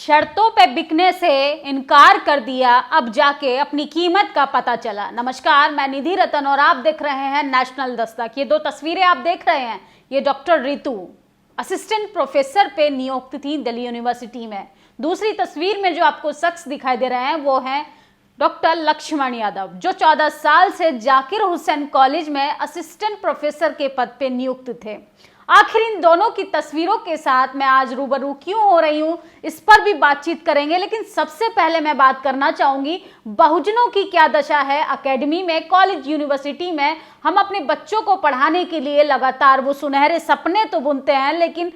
शर्तों पे बिकने से इनकार कर दिया, अब जाके अपनी कीमत का पता चला। नमस्कार, मैं निधि रतन और आप देख रहे हैं नेशनल दस्तक। ये दो तस्वीरें आप देख रहे हैं, ये डॉक्टर रितु असिस्टेंट प्रोफेसर पे नियुक्त थी दिल्ली यूनिवर्सिटी में। दूसरी तस्वीर में जो आपको शख्स दिखाई दे रहे हैं वो है डॉक्टर लक्ष्मण यादव, जो 14 साल से जाकिर हुसैन कॉलेज में असिस्टेंट प्रोफेसर के पद पे नियुक्त थे। आखिर इन दोनों की तस्वीरों के साथ मैं आज रूबरू क्यों हो रही हूं, इस पर भी बातचीत करेंगे। लेकिन सबसे पहले मैं बात करना चाहूंगी बहुजनों की क्या दशा है एकेडमी में, कॉलेज, यूनिवर्सिटी में। हम अपने बच्चों को पढ़ाने के लिए लगातार वो सुनहरे सपने तो बुनते हैं, लेकिन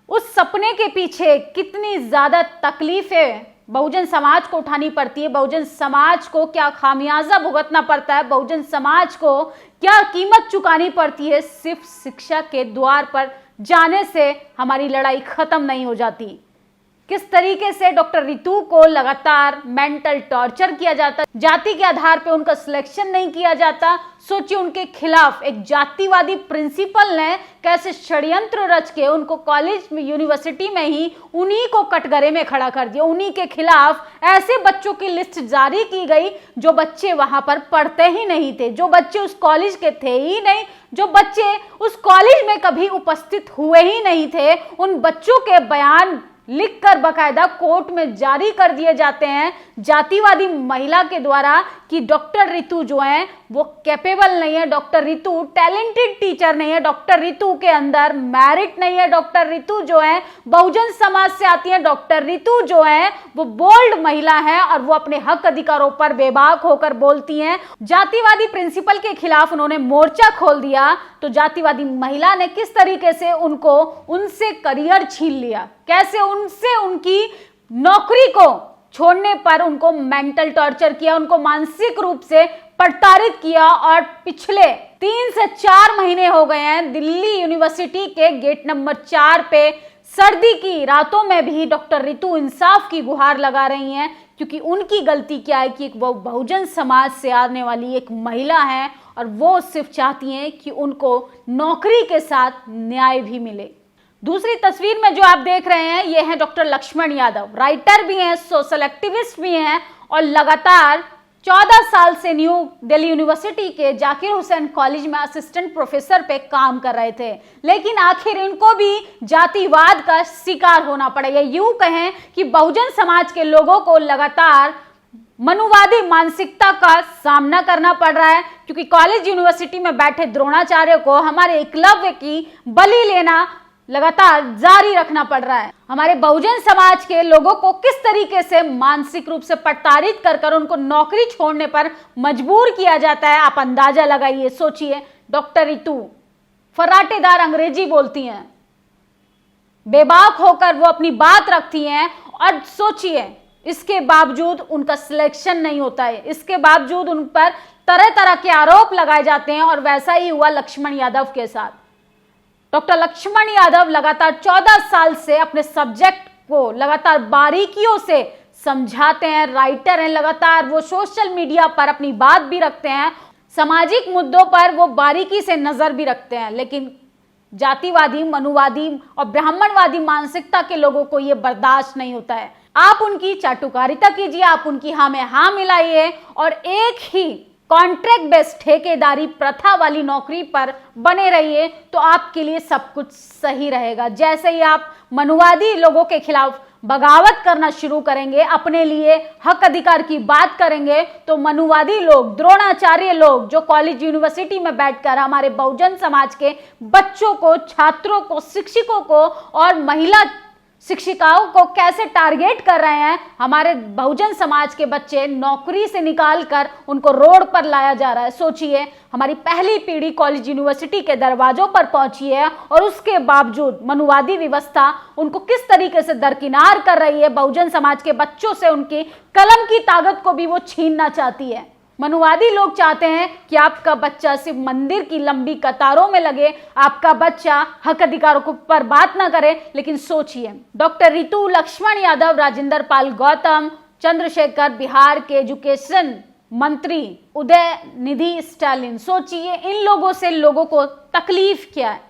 उस सपने के पीछे कितनी ज्यादा तकलीफें बहुजन समाज को उठानी पड़ती है, बहुजन समाज को क्या खामियाजा भुगतना पड़ता है, बहुजन समाज को क्या कीमत चुकानी पड़ती है। सिर्फ शिक्षा के द्वार पर जाने से हमारी लड़ाई खत्म नहीं हो जाती। किस तरीके से डॉक्टर रितु को लगातार मेंटल टॉर्चर किया जाता, जाति के आधार पे उनका सिलेक्शन नहीं किया जाता। सोचिए, उनके खिलाफ एक जातिवादी प्रिंसिपल ने कैसे षड्यंत्र रच के उनको कॉलेज में, यूनिवर्सिटी में ही उन्हीं को कटघरे में खड़ा कर दिया। उन्हीं के खिलाफ ऐसे बच्चों की लिस्ट जारी की गई जो बच्चे वहां पर पढ़ते ही नहीं थे, जो बच्चे उस कॉलेज के थे ही नहीं, जो बच्चे उस कॉलेज में कभी उपस्थित हुए ही नहीं थे। उन बच्चों के बयान लिखकर बकायदा कोर्ट में जारी कर दिए जाते हैं जातिवादी महिला के द्वारा कि डॉक्टर रितु जो है वो कैपेबल नहीं है, डॉक्टर रितु टैलेंटेड टीचर नहीं है, डॉक्टर रितु के अंदर मेरिट नहीं है, डॉक्टर रितु जो है बहुजन समाज से आती है, डॉक्टर रितु जो है वो बोल्ड महिला है और वो अपने हक अधिकारों पर बेबाक होकर बोलती हैं। जातिवादी प्रिंसिपल के खिलाफ उन्होंने मोर्चा खोल दिया तो जातिवादी महिला ने किस तरीके से उनसे करियर छीन लिया, कैसे उनसे उनकी नौकरी को छोड़ने पर उनको मेंटल टॉर्चर किया, उनको मानसिक रूप से प्रताड़ित किया। और पिछले 3 से 4 महीने हो गए हैं दिल्ली यूनिवर्सिटी के गेट नंबर 4 पे सर्दी की रातों में भी डॉक्टर रितु इंसाफ की गुहार लगा रही हैं, क्योंकि उनकी गलती क्या है कि वो बहुजन समाज से आने वाली एक महिला है और वो सिर्फ चाहती हैं कि उनको नौकरी के साथ न्याय भी मिले। दूसरी तस्वीर में जो आप देख रहे हैं ये है डॉक्टर लक्ष्मण यादव, राइटर भी हैं, सोशल एक्टिविस्ट भी हैं और लगातार 14 साल से न्यू दिल्ली यूनिवर्सिटी के जाकिर हुसैन कॉलेज में असिस्टेंट प्रोफेसर पे काम कर रहे थे। लेकिन आखिर इनको भी जातिवाद का शिकार होना पड़ेगा। यूं कहें कि बहुजन समाज के लोगों को लगातार मनुवादी मानसिकता का सामना करना पड़ रहा है, क्योंकि कॉलेज, यूनिवर्सिटी में बैठे द्रोणाचार्य को हमारे एकलव्य की बलि लेना लगातार जारी रखना पड़ रहा है। हमारे बहुजन समाज के लोगों को किस तरीके से मानसिक रूप से प्रताड़ित कर उनको नौकरी छोड़ने पर मजबूर किया जाता है, आप अंदाजा लगाइए। सोचिए, डॉक्टर रितु फर्राटेदार अंग्रेजी बोलती हैं, बेबाक होकर वो अपनी बात रखती हैं और सोचिए इसके बावजूद उनका सिलेक्शन नहीं होता है, इसके बावजूद उन पर तरह तरह के आरोप लगाए जाते हैं। और वैसा ही हुआ लक्ष्मण यादव के साथ। डॉक्टर लक्ष्मण यादव लगातार 14 साल से अपने सब्जेक्ट को लगातार बारीकियों से समझाते हैं, राइटर हैं, लगातार वो सोशल मीडिया पर अपनी बात भी रखते हैं, सामाजिक मुद्दों पर वो बारीकी से नजर भी रखते हैं। लेकिन जातिवादी, मनुवादी और ब्राह्मणवादी मानसिकता के लोगों को ये बर्दाश्त नहीं होता है। आप उनकी चाटुकारिता कीजिए, आप उनकी हाँ में हाँ मिलाइए और एक ही कॉन्ट्रैक्ट बेस्ड ठेकेदारी प्रथा वाली नौकरी पर बने रहिए तो आपके लिए सब कुछ सही रहेगा। जैसे ही आप मनुवादी लोगों के खिलाफ बगावत करना शुरू करेंगे, अपने लिए हक अधिकार की बात करेंगे, तो मनुवादी लोग, द्रोणाचार्य लोग जो कॉलेज, यूनिवर्सिटी में बैठकर हमारे बहुजन समाज के बच्चों को, छात्रों को, शिक्षकों को और महिला शिक्षिकाओं को कैसे टारगेट कर रहे हैं, हमारे बहुजन समाज के बच्चे नौकरी से निकालकर उनको रोड पर लाया जा रहा है। सोचिए, हमारी पहली पीढ़ी कॉलेज, यूनिवर्सिटी के दरवाजों पर पहुंची है और उसके बावजूद मनुवादी व्यवस्था उनको किस तरीके से दरकिनार कर रही है। बहुजन समाज के बच्चों से उनकी कलम की ताकत को भी वो छीनना चाहती है। मनुवादी लोग चाहते हैं कि आपका बच्चा सिर्फ मंदिर की लंबी कतारों में लगे, आपका बच्चा हक अधिकारों पर बात ना करे। लेकिन सोचिए, डॉक्टर रितु, लक्ष्मण यादव, राजेंद्र पाल गौतम, चंद्रशेखर, बिहार के एजुकेशन मंत्री उदयनिधि स्टालिन, सोचिए इन लोगों से लोगों को तकलीफ क्या है।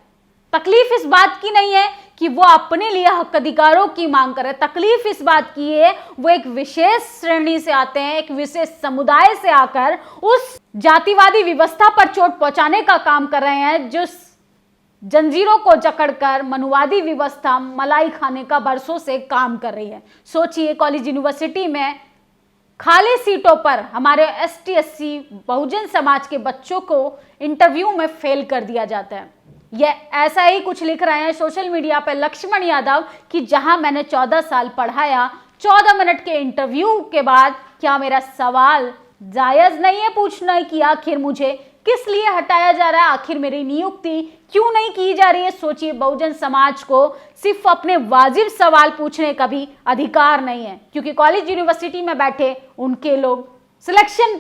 तकलीफ इस बात की नहीं है कि वो अपने लिए हक अधिकारों की मांग कर रहे हैं, तकलीफ इस बात की है वो एक विशेष श्रेणी से आते हैं, एक विशेष समुदाय से आकर उस जातिवादी व्यवस्था पर चोट पहुंचाने का काम कर रहे हैं जो जंजीरों को जकड़कर मनुवादी व्यवस्था मलाई खाने का बरसों से काम कर रही है। सोचिए, कॉलेज यूनिवर्सिटी में खाली सीटों पर हमारे ST SC बहुजन समाज के बच्चों को इंटरव्यू में फेल कर दिया जाता है। यह ऐसा ही कुछ लिख रहे हैं सोशल मीडिया पर लक्ष्मण यादव कि जहां मैंने 14 साल पढ़ाया, 14 मिनट के इंटरव्यू के बाद क्या मेरा सवाल जायज नहीं है पूछना कि आखिर मुझे किस लिए हटाया जा रहा है, आखिर मेरी नियुक्ति क्यों नहीं की जा रही है। सोचिए, बहुजन समाज को सिर्फ अपने वाजिब सवाल पूछने का भी अधिकार नहीं है, क्योंकि कॉलेज यूनिवर्सिटी में बैठे उनके लोग, सिलेक्शन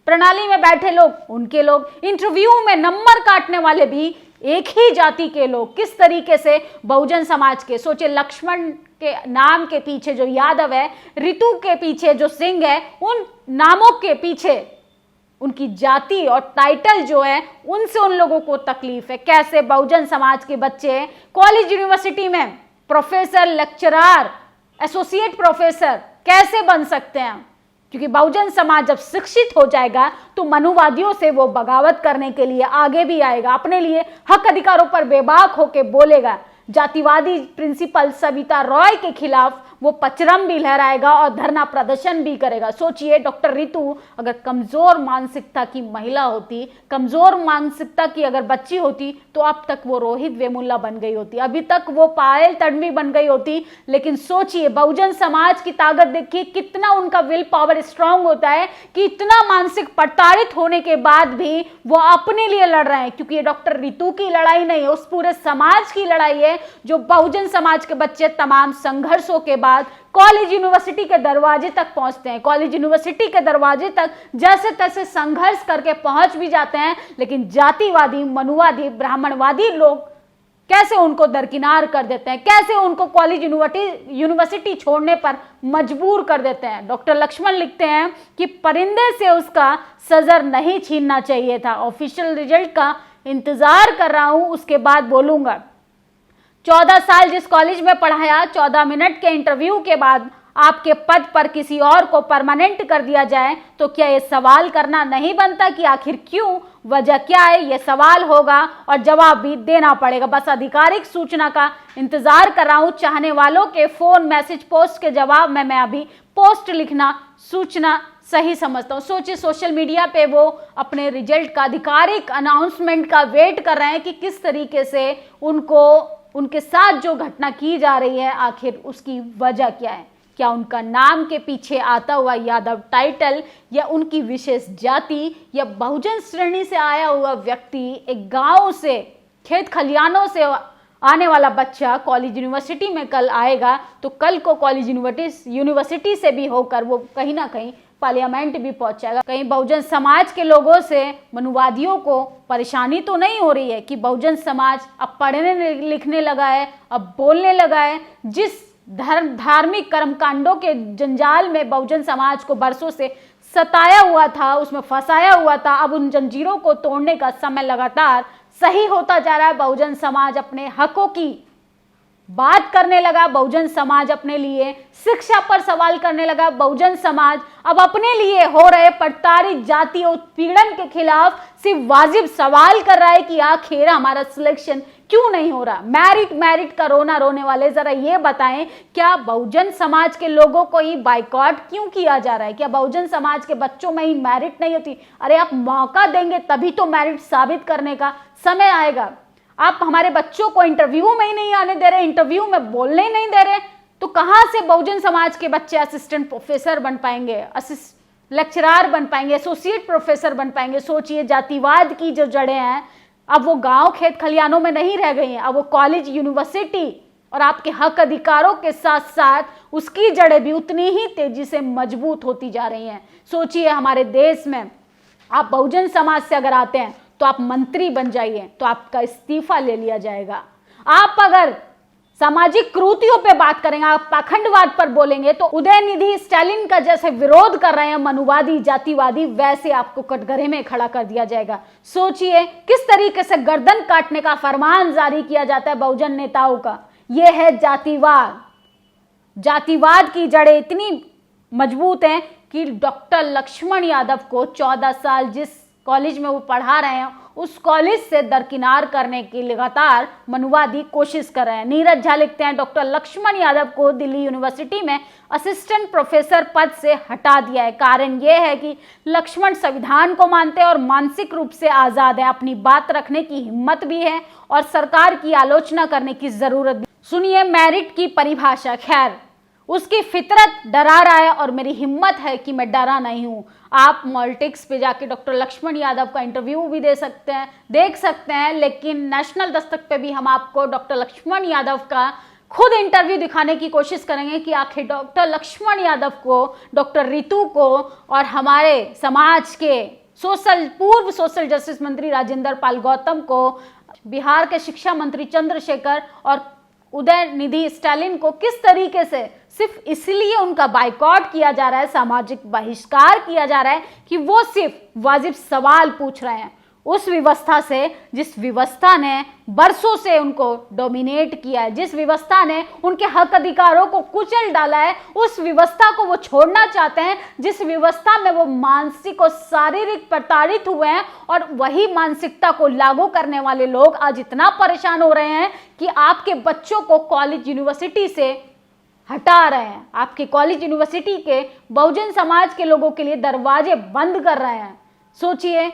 प्रणाली में बैठे लोग उनके लोग, इंटरव्यू में नंबर काटने वाले भी एक ही जाति के लोग। किस तरीके से बहुजन समाज के, सोचिए, लक्ष्मण के नाम के पीछे जो यादव है, ऋतु के पीछे जो सिंह है, उन नामों के पीछे उनकी जाति और टाइटल जो है उनसे उन लोगों को तकलीफ है। कैसे बहुजन समाज के बच्चे कॉलेज यूनिवर्सिटी में प्रोफेसर, लेक्चरर, एसोसिएट प्रोफेसर कैसे बन सकते हैं? क्योंकि बहुजन समाज जब शिक्षित हो जाएगा तो मनुवादियों से वो बगावत करने के लिए आगे भी आएगा, अपने लिए हक अधिकारों पर बेबाक होकर बोलेगा। जातिवादी प्रिंसिपल सविता रॉय के खिलाफ वो पचरम भी लहराएगा और धरना प्रदर्शन भी करेगा। सोचिए, डॉक्टर ऋतु अगर कमजोर मानसिकता की महिला होती, कमजोर मानसिकता की अगर बच्ची होती तो अब तक वो रोहित वेमुल्ला बन गई होती, अभी तक वो पायल तडवी बन गई होती। लेकिन सोचिए, बहुजन समाज की ताकत देखिए, कितना उनका विल पावर स्ट्रांग होता है कि इतना मानसिक प्रताड़ित होने के बाद भी वो अपने लिए लड़ रहे हैं। क्योंकि ये डॉक्टर ऋतु की लड़ाई नहीं है, उस पूरे समाज की लड़ाई है जो बहुजन समाज के बच्चे तमाम संघर्षों के बाद कॉलेज यूनिवर्सिटी के दरवाजे तक पहुंचते हैं। कॉलेज यूनिवर्सिटी के दरवाजे तक जैसे तैसे संघर्ष करके पहुंच भी जाते हैं, लेकिन जातिवादी, मनुवादी, ब्राह्मणवादी लोग कैसे उनको दरकिनार कर देते हैं, कैसे उनको कॉलेज यूनिवर्सिटी छोड़ने पर मजबूर कर देते हैं। डॉक्टर लक्ष्मण लिखते हैं कि परिंदे से उसका सजर नहीं छीनना चाहिए था, ऑफिशियल रिजल्ट का इंतजार कर रहा हूं, उसके बाद बोलूंगा। 14 साल जिस कॉलेज में पढ़ाया, 14 मिनट के इंटरव्यू के बाद आपके पद पर किसी और को परमानेंट कर दिया जाए तो क्या ये सवाल करना नहीं बनता कि आखिर क्यों, वजह क्या है? ये सवाल होगा और जवाब भी देना पड़ेगा। बस आधिकारिक सूचना का इंतजार कर रहा हूं। चाहने वालों के फोन, मैसेज, पोस्ट के जवाब में मैं अभी पोस्ट लिखना सूचना सही समझता हूँ। सोचिए, सोशल मीडिया पे वो अपने रिजल्ट का आधिकारिक अनाउंसमेंट का वेट कर रहे हैं कि किस तरीके से उनके साथ जो घटना की जा रही है आखिर उसकी वजह क्या है। क्या उनका नाम के पीछे आता हुआ यादव टाइटल, या उनकी विशेष जाति, या बहुजन श्रेणी से आया हुआ व्यक्ति, एक गांव से, खेत खलियानों से आने वाला बच्चा कॉलेज यूनिवर्सिटी में कल आएगा तो कल को कॉलेज यूनिवर्सिटी से भी होकर वो कहीं ना कहीं पार्लियामेंट भी पहुंचेगा। कहीं बहुजन समाज के लोगों से, मनुवादियों को परेशानी तो नहीं हो रही है कि बहुजन समाज अब पढ़ने लिखने लगा है, अब बोलने लगा है। जिस धार्मिक कर्मकांडों के जंजाल में बहुजन समाज को बरसों से सताया हुआ था, उसमें फंसाया हुआ था, अब उन जंजीरों को तोड़ने का समय लगातार सही होता जा रहा है। बहुजन समाज अपने हकों की बात करने लगा, बहुजन समाज अपने लिए शिक्षा पर सवाल करने लगा, बहुजन समाज अब अपने लिए हो रहे प्रताड़ित जातीय उत्पीड़न के खिलाफ सिर्फ वाजिब सवाल कर रहा है कि आखिर हमारा सिलेक्शन क्यों नहीं हो रहा। मेरिट का रोना रोने वाले जरा ये बताएं, क्या बहुजन समाज के लोगों को ही बाइकॉट क्यों किया जा रहा है? क्या बहुजन समाज के बच्चों में ही मेरिट नहीं होती? अरे आप मौका देंगे तभी तो मेरिट साबित करने का समय आएगा। आप हमारे बच्चों को इंटरव्यू में ही नहीं आने दे रहे, इंटरव्यू में बोलने ही नहीं दे रहे, तो कहां से बहुजन समाज के बच्चे असिस्टेंट प्रोफेसर बन पाएंगे, लेक्चरर बन पाएंगे, एसोसिएट प्रोफेसर बन पाएंगे? सोचिए, जातिवाद की जो जड़ें हैं अब वो गांव खेत खलियानों में नहीं रह गई हैं, अब वो कॉलेज यूनिवर्सिटी और आपके हक अधिकारों के साथ साथ उसकी जड़ें भी उतनी ही तेजी से मजबूत होती जा रही हैं। सोचिए, हमारे देश में आप बहुजन समाज से अगर आते हैं तो आप मंत्री बन जाइए तो आपका इस्तीफा ले लिया जाएगा। आप अगर सामाजिक कुरीतियों पे बात करेंगे, आप पाखंडवाद पर बोलेंगे तो उदयनिधि स्टालिन का जैसे विरोध कर रहे हैं मनुवादी जातिवादी, वैसे आपको कटघरे में खड़ा कर दिया जाएगा। सोचिए किस तरीके से गर्दन काटने का फरमान जारी किया जाता है बहुजन नेताओं का। यह है जातिवाद। जातिवाद की जड़ें इतनी मजबूत हैं कि डॉक्टर लक्ष्मण यादव को 14 साल जिस कॉलेज में वो पढ़ा रहे हैं उस कॉलेज से दरकिनार करने की लगातार मनुवादी कोशिश कर रहे हैं। नीरज झा लिखते हैं, डॉक्टर लक्ष्मण यादव को दिल्ली यूनिवर्सिटी में असिस्टेंट प्रोफेसर पद से हटा दिया है। कारण यह है कि लक्ष्मण संविधान को मानते हैं और मानसिक रूप से आजाद है, अपनी बात रखने की हिम्मत भी है और सरकार की आलोचना करने की जरूरत भी। सुनिए मेरिट की परिभाषा। खैर, उसकी फितरत डरा रहा है और मेरी हिम्मत है कि मैं डरा नहीं हूं। आप मॉलिटिक्स पे जाके डॉक्टर लक्ष्मण यादव का इंटरव्यू भी देख सकते हैं, लेकिन नेशनल दस्तक पे भी हम आपको डॉक्टर लक्ष्मण यादव का खुद इंटरव्यू दिखाने की कोशिश करेंगे कि आखिर डॉक्टर लक्ष्मण यादव को, डॉक्टर रितु को और हमारे समाज के पूर्व सोशल जस्टिस मंत्री राजेंद्र पाल गौतम को, बिहार के शिक्षा मंत्री चंद्रशेखर और उदयनिधि स्टालिन को किस तरीके से सिर्फ इसलिए उनका बाइकॉट किया जा रहा है, सामाजिक बहिष्कार किया जा रहा है कि वो सिर्फ वाजिब सवाल पूछ रहे हैं उस व्यवस्था से जिस व्यवस्था ने बरसों से उनको डोमिनेट किया है, जिस व्यवस्था ने उनके हक अधिकारों को कुचल डाला है, उस व्यवस्था को वो छोड़ना चाहते हैं जिस व्यवस्था में वो मानसिक और शारीरिक प्रताड़ित हुए हैं। और वही मानसिकता को लागू करने वाले लोग आज इतना परेशान हो रहे हैं कि आपके बच्चों को कॉलेज यूनिवर्सिटी से हटा रहे हैं, आपके कॉलेज यूनिवर्सिटी के बहुजन समाज के लोगों के लिए दरवाजे बंद कर रहे हैं। सोचिए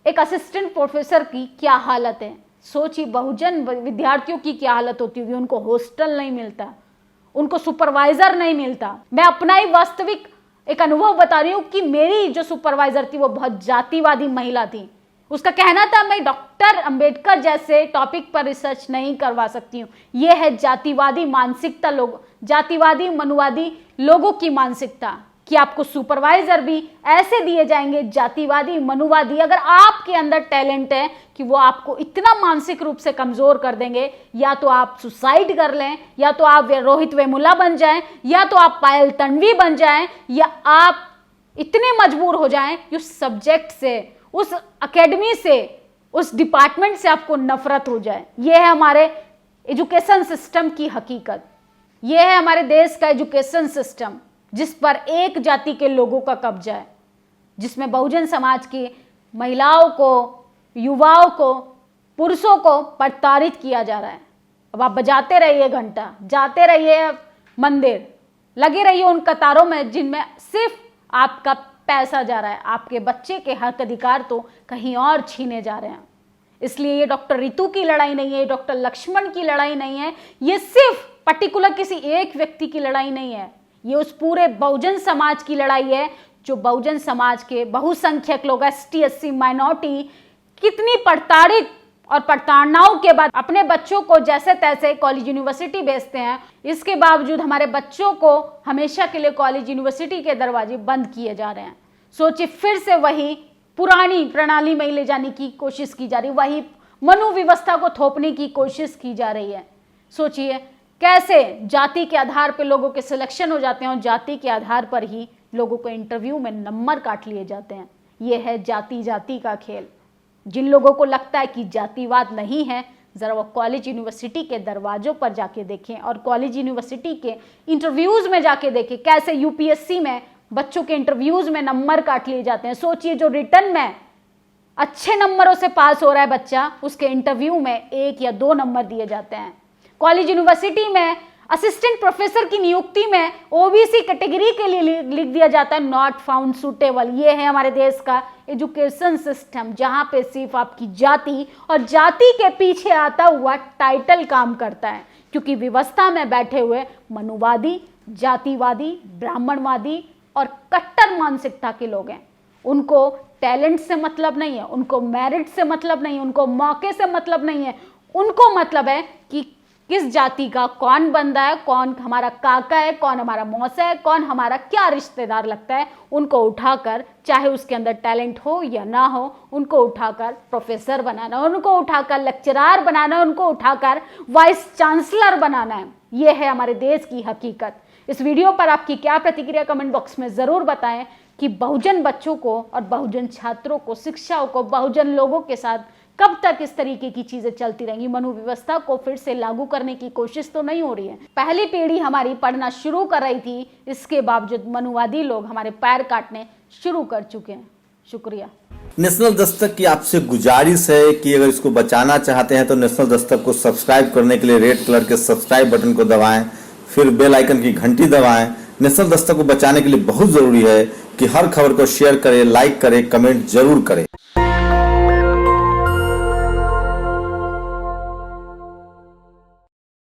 एक असिस्टेंट प्रोफेसर की क्या हालत है, सोचिए बहुजन विद्यार्थियों की क्या हालत होती होगी। उनको हॉस्टल नहीं मिलता, उनको सुपरवाइजर नहीं मिलता। मैं अपना ही वास्तविक एक अनुभव बता रही हूँ कि मेरी जो सुपरवाइजर थी वो बहुत जातिवादी महिला थी। उसका कहना था मैं डॉक्टर अंबेडकर जैसे टॉपिक पर रिसर्च नहीं करवा सकती हूँ। यह है जातिवादी मानसिकता, जातिवादी मनुवादी लोगों की मानसिकता कि आपको सुपरवाइजर भी ऐसे दिए जाएंगे, जातिवादी मनुवादी। अगर आपके अंदर टैलेंट है कि वो आपको इतना मानसिक रूप से कमजोर कर देंगे, या तो आप सुसाइड कर लें, या तो आप रोहित वेमुला बन जाएं, या तो आप पायल तन्वी बन जाएं, या आप इतने मजबूर हो जाएं कि उस सब्जेक्ट से, उस एकेडमी से, उस डिपार्टमेंट से आपको नफरत हो जाए। यह है हमारे एजुकेशन सिस्टम की हकीकत। यह है हमारे देश का एजुकेशन सिस्टम जिस पर एक जाति के लोगों का कब्जा है, जिसमें बहुजन समाज की महिलाओं को, युवाओं को, पुरुषों को प्रताड़ित किया जा रहा है। अब आप बजाते रहिए घंटा, जाते रहिए मंदिर, लगे रहिए उन कतारों में जिनमें सिर्फ आपका पैसा जा रहा है, आपके बच्चे के हक अधिकार तो कहीं और छीने जा रहे हैं। इसलिए ये डॉक्टर रितु की लड़ाई नहीं है, डॉक्टर लक्ष्मण की लड़ाई नहीं है, ये सिर्फ पर्टिकुलर किसी एक व्यक्ति की लड़ाई नहीं है, ये उस पूरे बहुजन समाज की लड़ाई है। जो बहुजन समाज के बहुसंख्यक लोग, ST SC माइनॉरिटी, कितनी प्रताड़ित और प्रताड़नाओं के बाद अपने बच्चों को जैसे तैसे कॉलेज यूनिवर्सिटी भेजते हैं, इसके बावजूद हमारे बच्चों को हमेशा के लिए कॉलेज यूनिवर्सिटी के दरवाजे बंद किए जा रहे हैं। सोचिए फिर से वही पुरानी प्रणाली में ले जाने की कोशिश की जा रही, वही मनु व्यवस्था को थोपने की कोशिश की जा रही है। सोचिए कैसे जाति के आधार पर लोगों के सिलेक्शन हो जाते हैं और जाति के आधार पर ही लोगों को इंटरव्यू में नंबर काट लिए जाते हैं। यह है जाति जाति का खेल। जिन लोगों को लगता है कि जातिवाद नहीं है, ज़रा वो कॉलेज यूनिवर्सिटी के दरवाजों पर जाके देखें और कॉलेज यूनिवर्सिटी के इंटरव्यूज़ में जाके देखें कैसे UPSC में बच्चों के इंटरव्यूज़ में नंबर काट लिए जाते हैं। सोचिए जो रिटर्न में अच्छे नंबरों से पास हो रहा है बच्चा, उसके इंटरव्यू में 1 या 2 नंबर दिए जाते हैं। कॉलेज यूनिवर्सिटी में असिस्टेंट प्रोफेसर की नियुक्ति में OBC कैटेगरी के लिए लिख दिया जाता है नॉट फाउंड सुटेबल। ये है हमारे देश का एजुकेशन सिस्टम, जहां पे सिर्फ आपकी जाति और जाति के पीछे आता हुआ टाइटल काम करता है, क्योंकि व्यवस्था में बैठे हुए मनुवादी, जातिवादी, ब्राह्मणवादी और कट्टर मानसिकता के लोग हैं। उनको टैलेंट से मतलब नहीं है, उनको मेरिट से मतलब नहीं है, उनको मौके से मतलब नहीं है, उनको मतलब है कि किस जाति का कौन बंदा है, कौन हमारा काका है, कौन हमारा मौसा है, कौन हमारा क्या रिश्तेदार लगता है, उनको उठाकर, चाहे उसके अंदर टैलेंट हो या ना हो, उनको उठाकर प्रोफेसर बनाना, उनको उठाकर लेक्चरार बनाना, उनको उठाकर वाइस चांसलर बनाना है। ये है हमारे देश की हकीकत। इस वीडियो पर आपकी क्या प्रतिक्रिया कमेंट बॉक्स में जरूर बताएं कि बहुजन बच्चों को और बहुजन छात्रों को, शिक्षाओं को, बहुजन लोगों के साथ कब तक इस तरीके की चीजें चलती रहेंगी। मनु व्यवस्था को फिर से लागू करने की कोशिश तो नहीं हो रही है। पहली पीढ़ी हमारी पढ़ना शुरू कर रही थी, इसके बावजूद मनुवादी लोग हमारे पैर काटने शुरू कर चुके हैं। शुक्रिया। नेशनल दस्तक की आपसे गुजारिश है कि अगर इसको बचाना चाहते हैं तो नेशनल दस्तक को सब्सक्राइब करने के लिए रेड कलर के सब्सक्राइब बटन को दबाएं, फिर बेल आइकन की घंटी दबाएं। नेशनल दस्तक को बचाने के लिए बहुत जरूरी है कि हर खबर को शेयर करें, लाइक करें, कमेंट जरूर करें।